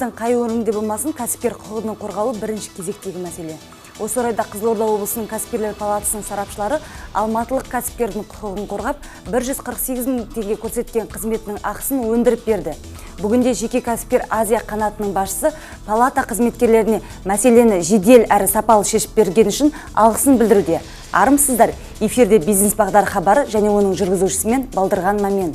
еліміздің қай өңірінде болмасын кәсіпкер құқығының қорғалуы бірінші кезектегі мәселе. Осы орайда Қызылорда облысының кәсіпкерлер палатасының сарапшылары алматылық кәсіпкердің құқығын қорғап 148 мың теңге көрсеткен қызметінің ақысын өндіріп берді. Бүгінде жеке кәсіпкер Азия қанатының басшысы палата қызметкерлеріне мәселені жедел әрі сапалы шешіп берген үшін алғысын білдіруде. Армысыздар, эфирде бизнес бағдар хабары және оның жүргізушісімен Балдырған Мамен.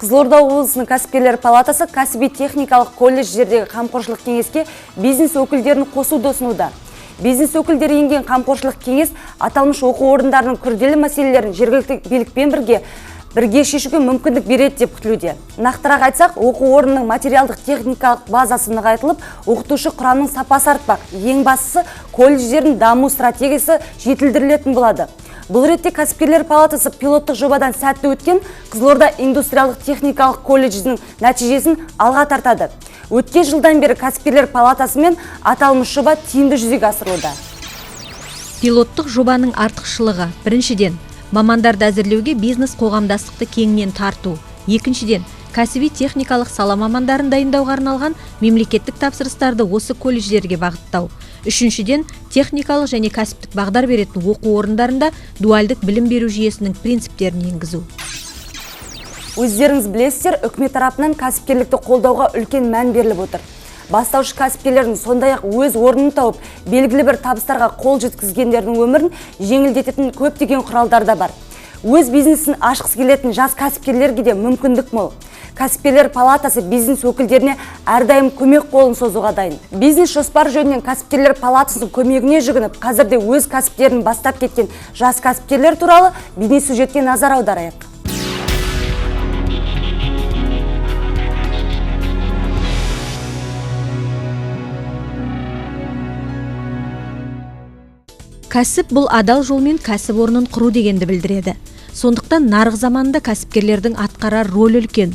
Қызылорда облысының кәсіпкерлер палатасы кәсіби техникалық колледждердегі қамқоршылық кеңеске бизнес өкілдерін қосуды ұсынуда. Бизнес өкілдері енген қамқоршылық кеңес аталмыш оқу орындарының күрделі мәселелерін жергілікті билікпен бірге шешуге мүмкіндік береді деп күтілуде. Нақтырақ айтсақ, оқу орнының материалдық техникалық базасы нығайтылып, оқытушы құрамның сапасы артпақ. Ең бастысы, колледждердің даму стратегиясы жетілдірілетін болады. Бұл ретте кәсіпкерлер палатасы пилоттық жобадан сәтті өткен Қызылорда индустриялық техникалық колледжінің нәтижесін алға тартады. Өткен жылдан бері кәсіпкерлер палатасы мен аталмыш жоба тиімді жүзеге асырылуда. Пилоттық жобаның артықшылығы: біріншіден, мамандарды әзірлеуге бизнес қоғамдастықты кеңінен тарту. Екіншіден, кәсіби техникалық сала мамандарын дайындауға арналған мемлекеттік тапсырыстарды осы колледждерге бағыттау. Үшіншіден, техникалық және кәсіптік бағдар беретін оқу орындарында дуальдық білім беру жүйесінің принциптерін енгізу. Өздеріңіз білесіздер, үкімет тарапынан кәсіпкерлікті қолдауға үлкен мән беріліп отыр. Бастаушы кәсіпкерлердің сондай-ақ өз орнын тауып, белгілі бір табыстарға қол жеткізгендердің өмірін жеңілдететін көптеген құралдар да бар. Өз бизнесін ашқысы келетін жас кәсіпкерлерге де мүмкіндік мол. Кәсіпкерлер палатасы бизнес өкілдеріне әрдайым көмек қолын созуға дайын. Бизнес жоспар жөнінен кәсіпкерлер палатасының көмегіне жүгініп, қазірде өз кәсіптерін бастап кеткен жас кәсіпкерлер туралы бейнесюжетке назар аударайық. Кәсіп бұл адал жолмен кәсіп орнын құру дегенді білдіреді. Сондықтан нарық заманында кәсіпкерлердің атқарар рөлі үлкен.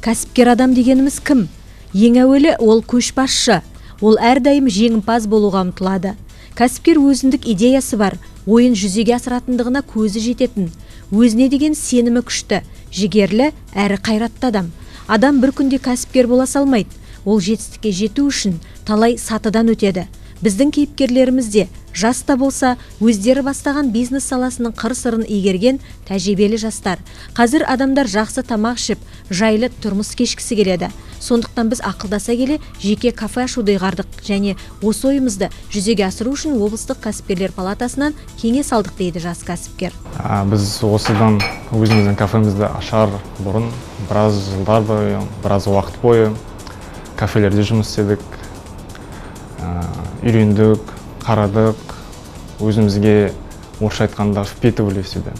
Кәсіпкер адам дегеніміз кім? Ең әуелі ол көшбасшы. Ол әрдайым жеңімпаз болуға ұмтылады. Кәсіпкер өзіндік идеясы бар, ойын жүзеге асыратындығына көзі жететін. Өзіне деген сенімі күшті, жігерлі әрі қайратты адам. Адам бір күнде кәсіпкер бола салмайды. Ол жетістікке жету үшін талай сатыдан өтеді. Біздің кейіпкерлеріміз де жас та болса, өздері бастаған бизнес саласының қыр-сырын игерген тәжірибелі жастар. Қазір адамдар жақсы тамақ ішіп, жайлы тұрмыс кешкісі келеді. Сондықтан біз ақылдаса келе жеке кафе ашуды ұйғардық және осы ойымызды жүзеге асыру үшін облыстық кәсіпкерлер палатасынан кеңес алдық дейді жас кәсіпкер. Біз осыдан өзіміздің кафемізді ашар бұрын біраз жылдар бойы, біраз уақыт бойы кафелерде жұмыс істедік. Үйрендік, қарадық, өзімізге орысша айтқанда впитывали всегда.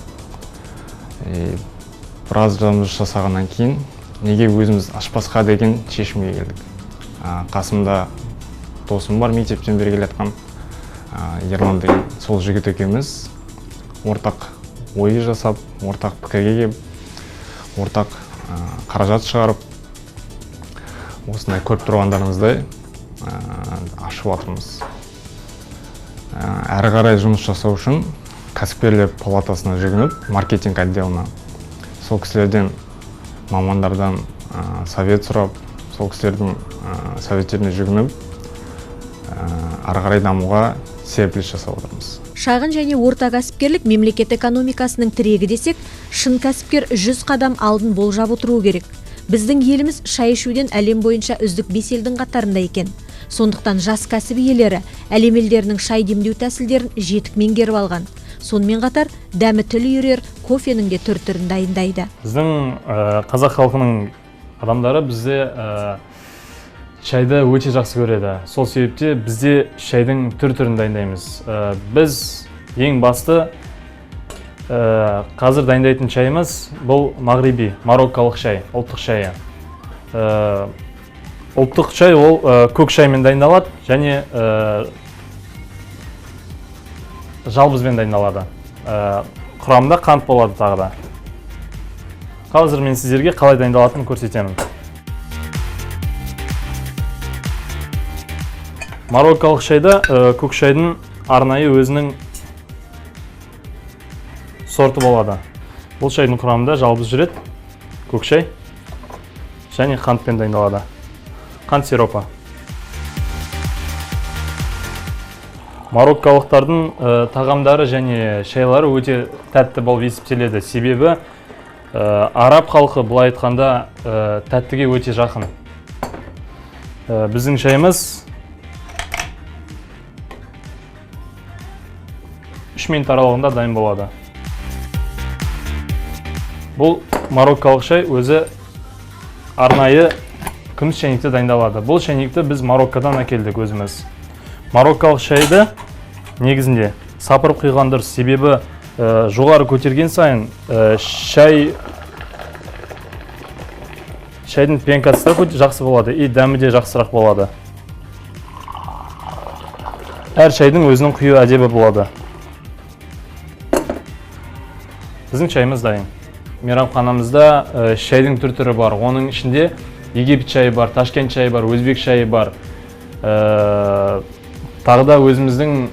Біраз жұмыс жасағаннан кейін неге өзіміз ашпасқа деген шешімге келдік. Қасымда досым бар, мектептен бері келе жатқан Ерлан деген сол жігіт екеуміз ортақ ой жасап, ортақ пікірге келіп, ортақ қаражат шығарып, осындай көріп тұрғандарыңыздай ашып жатырмыз. Әрі қарай жұмыс жасау үшін кәсіпкерлер палатасына жүгініп, маркетинг отделына сол кісілерден, мамандардан совет сұрап, сол кісілердің советтеріне жүгініп, әрі қарай дамуға серпіліс жасап отырмыз. Шағын және орта кәсіпкерлік мемлекет экономикасының тірегі десек, шын кәсіпкер 100 қадам алдын болжап отыруы керек. Біздің еліміз шай ішуден әлем бойынша үздік 5 елдің қатарында екен. Сондықтан жас кәсіп иелері әлем елдерінің шай демдеу тәсілдерін жетік меңгеріп алған. Сонымен қатар дәмі тіл үйрер кофенің де түр-түрін дайындайды. Біздің қазақ халқының адамдары бізде шайды өте жақсы көреді. Сол себепте бізде шайдың түр-түрін дайындаймыз. Біз ең басты қазір дайындайтын шайымыз бұл мағриби, мароккалық шай, ұлттық шайы. Ұлттық шай ол көк шаймен дайындалады және жалбызбен дайындалады. Құрамында қант болады тағы да. Қазір мен сіздерге қалай дайындалатынын көрсетемін. Мароккалық шайда көк шайдың арнайы өзінің сорты болады. Бұл шайдың құрамында жалбыз жүрет, көк шай және қантпен дайындалады. Қант сиропы. Мароккалықтардың тағамдары және шайлары өте тәтті болып есептеледі. Себебі араб халқы былай айтқанда тәттіге өте жақын. Біздің шайымыз 3 минут аралығында дайын болады. Бұл мароккалық шай өзі арнайы күміс шайнекте дайындалады. Бұл шайнекті біз Мароккадан әкелдік өзіміз. Мароккалық шайды негізінде сапырып құйған дұрыс. Себебі жоғары көтерген сайын шайдың пенкасы да жақсы болады, и дәмі де жақсырақ болады. Әр шайдың өзінің құю әдебі болады. Біздің шайымыз дайын. Мейрамханамызда шайдың түр-түрі бар. Оның ішінде Египет шайы бар, Ташкент шайы бар, Өзбек шайы бар. Тағы да өзіміздің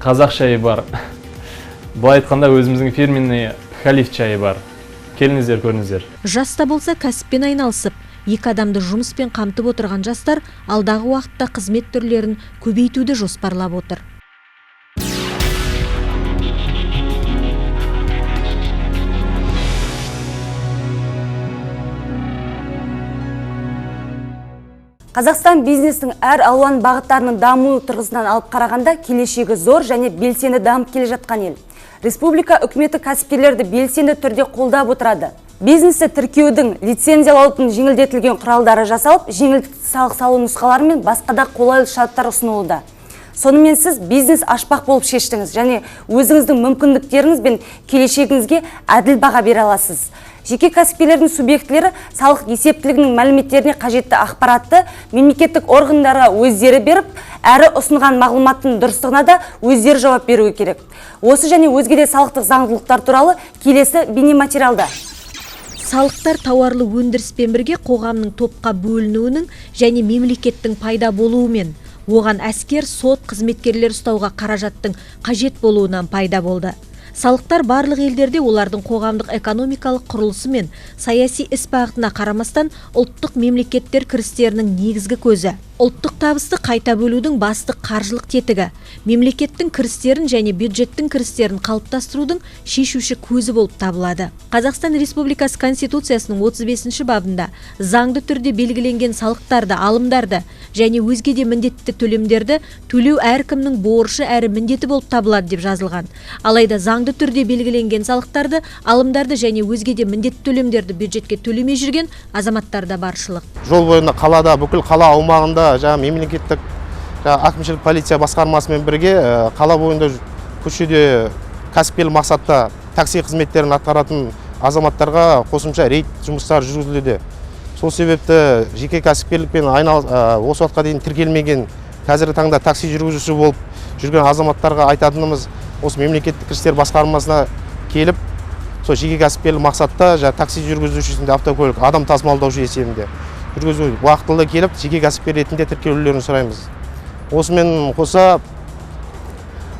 қазақ шайы бар. Былай айтқанда өзіміздің фирменный халиф шайы бар. Келіңіздер, көріңіздер. Жаста болса кәсіппен айналысып, екі адамды жұмыспен қамтып отырған жастар алдағы уақытта қызмет түрлерін көбейтуді жоспарлап отыр. Қазақстан бизнестің әр алуан бағыттарының дамуы тұрғысынан алып қарағанда келешегі зор және белсенді дамып келе жатқан ел. Республика үкіметі кәсіпкерлерді белсенді түрде қолдап отырады. Бизнесті тіркеудің, лицензиялаудың жеңілдетілген құралдары жасалып, жеңілдікті салық салу нұсқалары мен басқа да қолайлы шарттар ұсынылуда. Сонымен сіз бизнес ашпақ болып шештіңіз және өзіңіздің мүмкіндіктеріңіз бен келешегіңізге әділ баға бере аласыз. Жеке кәсіпкерлердің субъектілері салық есептілігінің мәліметтеріне қажетті ақпаратты мемлекеттік органдарға өздері беріп, әрі ұсынған мағлұматтың дұрыстығына да өздері жауап беруі керек. Осы және өзге де салықтық заңдылықтар туралы келесі бейнематериалда. Салықтар тауарлы өндіріспен бірге қоғамның топқа бөлінуінің және мемлекеттің пайда болуымен, оған әскер, сот, қызметкерлер ұстауға қаражаттың қажет болуынан пайда болды. Салықтар барлық елдерде олардың қоғамдық экономикалық құрылысы мен саяси іс бағытына қарамастан ұлттық мемлекеттер кірістерінің негізгі көзі. Ұлттық табысты қайта бөлудің басты қаржылық тетігі, мемлекеттің кірістерін және бюджеттің кірістерін қалыптастырудың шешуші көзі болып табылады. Қазақстан Республикасы Конституциясының 35-ші бабында заңды түрде белгіленген салықтарды, алымдарды және өзге де міндетті төлемдерді төлеу әркімнің борышы әрі міндеті болып табылады деп жазылған. Алайда заңды түрде белгіленген салықтарды, алымдарды және өзге де міндетті төлемдерді бюджетке төлемей жүрген азаматтарда баршылық. Жол бойында қалада, бүкіл қала аумағында мемлекеттік әкімшілік полиция басқармасымен бірге қала бойында көшеде кәсіпкерлік мақсатта такси қызметтерін атқаратын азаматтарға қосымша рейд жұмыстары жүргізілуде. Сол себепті жеке кәсіпкерлікпен осы уақытқа дейін тіркелмеген, қазіргі таңда такси жүргізуші болып жүрген азаматтарға айтатынымыз, осы мемлекеттік кірістер басқармасына келіп, сол жеке кәсіпкерлік мақсатта такси жүргізушісінде автокөлік адам тасымалдаушы есебінде жүргізу уақытылы келіп, жеке кәсіпкер ретінде тіркелулерін сұраймыз. Осымен қоса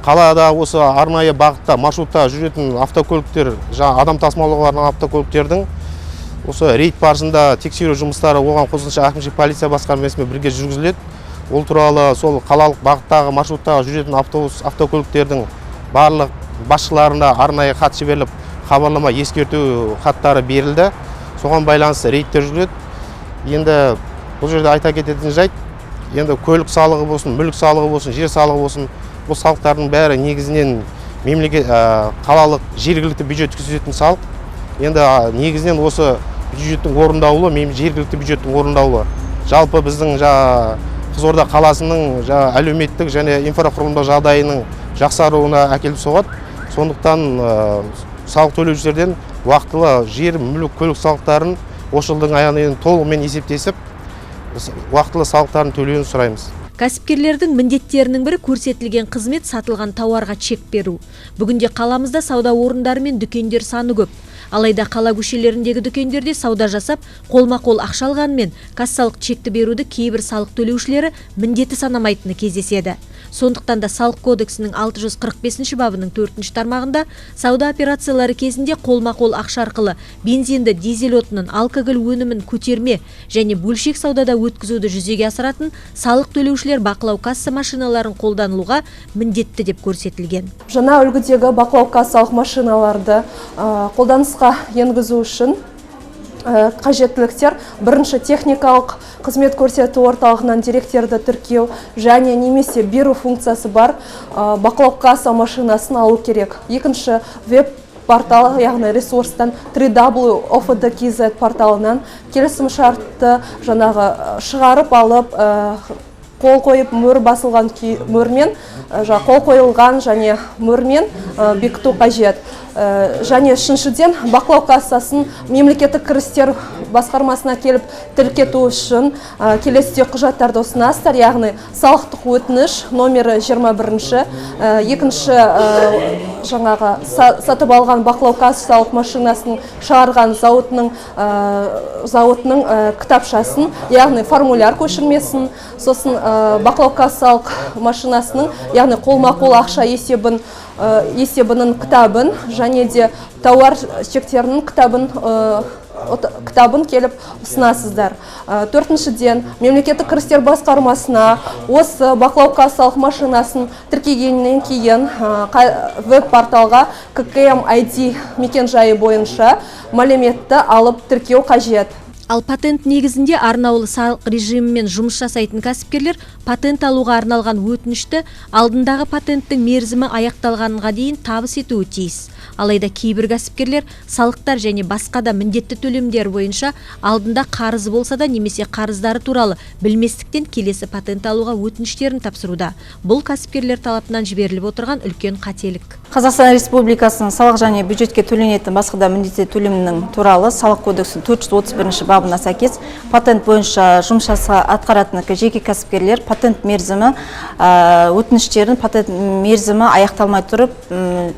қалада осы арнайы бағытта, маршрутта жүретін автокөліктер, адам тасымалдауға арналған автокөліктердің осы рейд барысында тексеру жұмыстары оған қосымша әкімшілік полиция басқармасымен бірге жүргізіледі. Ол туралы сол қалалық бағыттағы маршруттағы жүретін автокөліктердің барлық басшыларына арнайы хат жіберіліп, хабарлама ескерту хаттары берілді. Соған байланысты рейдтер жүргізіледі. Енді бұл жерде айта кететін жайт, енді көлік салығы болсын, мүлік салығы болсын, жер салығы болсын, бұл салықтардың бәрі негізінен мемлекет қалалық жергілікті бюджетке түсетін салық. Енді негізінен осы бюджеттің орындаулы, жергілікті бюджеттің орындаулы. Жалпы біздің Қызылорда қаласының әлеуметтік және инфрақұрылымдық жағдайының жақсаруына әкеліп соғады. Сондықтан салық төлеушілерден уақытылы жер, мүлік, көлік салықтарын осы жылдың аяғына дейін толығымен есептесіп, уақытылы салықтарын төлеуін сұраймыз. Кәсіпкерлердің міндеттерінің бірі көрсетілген қызмет сатылған тауарға чек беру. Бүгінде қаламызда сауда орындары мен дүкендер саны көп. Алайда қала көшелеріндегі дүкендерде сауда жасап, қолма-қол ақша алғанмен кассалық чекті беруді кейбір салық төлеушілері міндеті санамайтыны кездеседі. Сондықтан да салық кодексінің 645 бабының 4 тармағында сауда операциялары кезінде қолма-қол ақша арқылы бензинді, дизель отынын, алкоголь өнімін көтерме және бөлшек саудада өткізуді жүзеге асыратын салық төлеушілер бақылау касса машиналарын қолданылуға міндетті деп көрсетілген. Жаңа үлгідегі бақылау кассалық машиналарды қолданысқа енгізу үшін қажеттіліктер: бірінші, техникалық қызмет көрсету орталығынан деректерді тіркеу және немесе беру функциясы бар бақылау касса машинасын алу керек. Екінші, веб-портал, яғни ресурстан www.ofd.kz порталынан келісім шартты шығарып алып, қол қойып, мөр басылған мөрмен, қол қойылған және мөрмен бекіту қажет. Және үшіншіден, бақылау кассасын мемлекеттік кірістер басқармасына келіп тіркету үшін келесі құжаттарды ұсынасыздар, яғни салықтық өтініш номері 21-ші, екінші сатып алған бақылау кассалық машинасын шығарған зауытының кітапшасын, яғни формуляр көшірмесін, сосын бақылау кассалық машинасының, яғни қолма-қол ақша есебінің кітабын және де тауар чектерінің кітабын келіп ұсынасыздар. Төртіншіден, мемлекеттік кірістер басқармасына осы бақылау кассалық машинасын тіркегеннен кейін веб-порталға ККМ ID мекен-жайы бойынша мәліметті алып тіркеу қажет. Ал патент негізінде арнаулы салық режимімен жұмыс жасайтын кәсіпкерлер патент алуға арналған өтінішті алдындағы патенттің мерзімі аяқталғанға дейін табыс етуі тиіс. Алайда кейбір кәсіпкерлер салықтар және басқа да міндетті төлемдер бойынша алдында қарызы болса да немесе қарыздары туралы білместіктен келесі патент алуға өтініштерін тапсыруда. Бұл кәсіпкерлер талапынан жіберіліп отырған үлкен қателік. Қазақстан Республикасының салық және бюджетке төленетін басқа да міндетті төлемнің туралы салық кодексінің 431 бабына сәйкес патент бойынша жұмыс атқаратын жеке кәсіпкерлер патент мерзімі өтініштерін патент мерзімі аяқталмай тұрып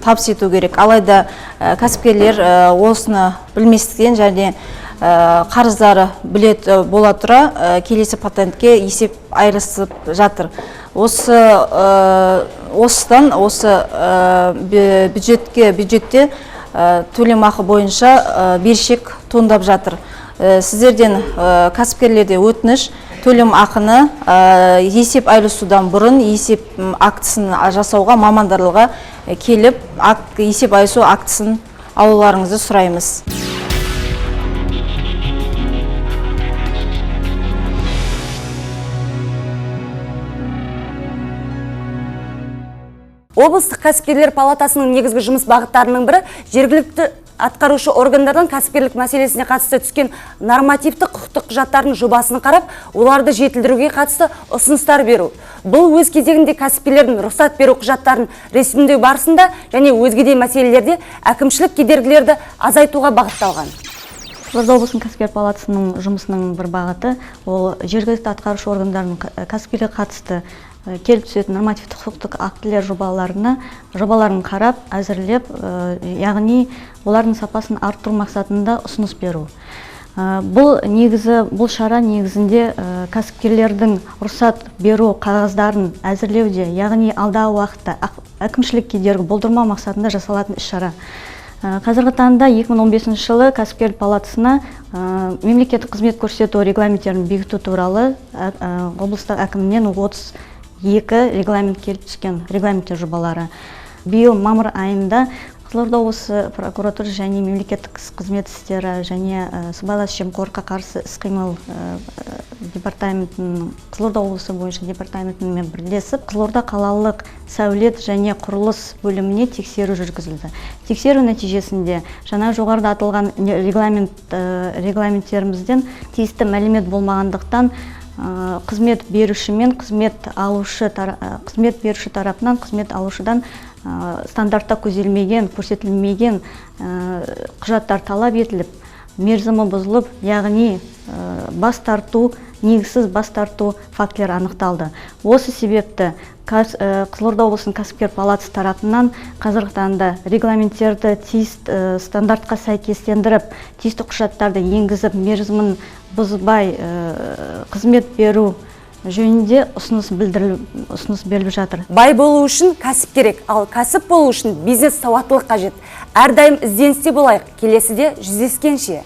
табыс ету керек. Алайда кәсіпкерлер осыны білместіктен және қарыздары білет бола тұра келесі патентке есеп айырысып жатыр. Осыдан бюджетте төлемақы бойынша берешек туындап жатыр. Сіздерден кәсіпкерлерде өтініш төлем ақыны есеп айырысудан бұрын есеп актісін жасауға мамандарға келіп, есеп айырысу актісін алуларыңызды сұраймыз. Облыстық кәсіпкерлер палатасының негізгі жұмыс бағыттарының бірі жергілікті атқарушы органдардан кәсіпкерлік мәселесіне қатысты түскен нормативті құқықтық құжаттардың жобасын қарап, оларды жетілдіруге қатысты ұсыныстар беру. Бұл өз кезегінде кәсіпкерлердің рұқсат беру құжаттарын ресімдеу барысында және өзге де мәселелерде әкімшілік кедергілерді азайтуға бағытталған. Қызылорда облысының кәсіпкер палатасының жұмысының бір бағыты ол жергілікті атқарушы органдардың кәсіпкерлерге қатысты келіп түсетін нормативті құқықтық актілер жобаларын қарап, әзірлеп, яғни олардың сапасын арттыру мақсатында ұсыныс беру. Бұл шара негізінде кәсіпкерлердің рұқсат беру қағаздарын әзірлеуде, яғни алдағы уақытта әкімшілік кедергі болдырмау мақсатында жасалатын іс-шара. Қазіргі таңда 2015 жылы кәсіпкер палатасына мемлекеттік қызмет көрсету регламенттерін бекіту туралы облыстық әкімінен 32 регламент келіп түскен, регламенттер жобалары. Биыл мамыр айында Қызылорда облысы прокуратура және мемлекеттік қызмет істері және сыбайлас жемқорлыққа қарсы іс-қимыл департаментінің Қызылорда облысы бойынша департаментімен бірлесіп, Қызылорда қалалық сәулет және құрылыс бөліміне тексеру жүргізілді. Тексеру нәтижесінде жаңа жоғарыда аталған регламенттерімізден тиісті мәлімет болмағандықтан қызмет беруші мен қызмет беруші тарапынан қызмет алушыдан стандартта көзделмеген, көрсетілмеген құжаттар талап етіліп, мерзімі бұзылып, яғни бас тарту негізсіз бас тарту фактілері анықталды. Осы себепті Қызылорда облысының кәсіпкер палатасы тарапынан қазіргі таңда регламенттерді тиісті стандартқа сәйкестендіріп, тиісті құжаттарды енгізіп, мерзімін бұзбай қызмет беру жөнінде ұсыныс беріліп жатыр. Бай болу үшін кәсіп керек, ал кәсіп болу үшін бизнес сауаттылық қажет. Әрдайым ізденісте болайық. Келесіде жүздескенше.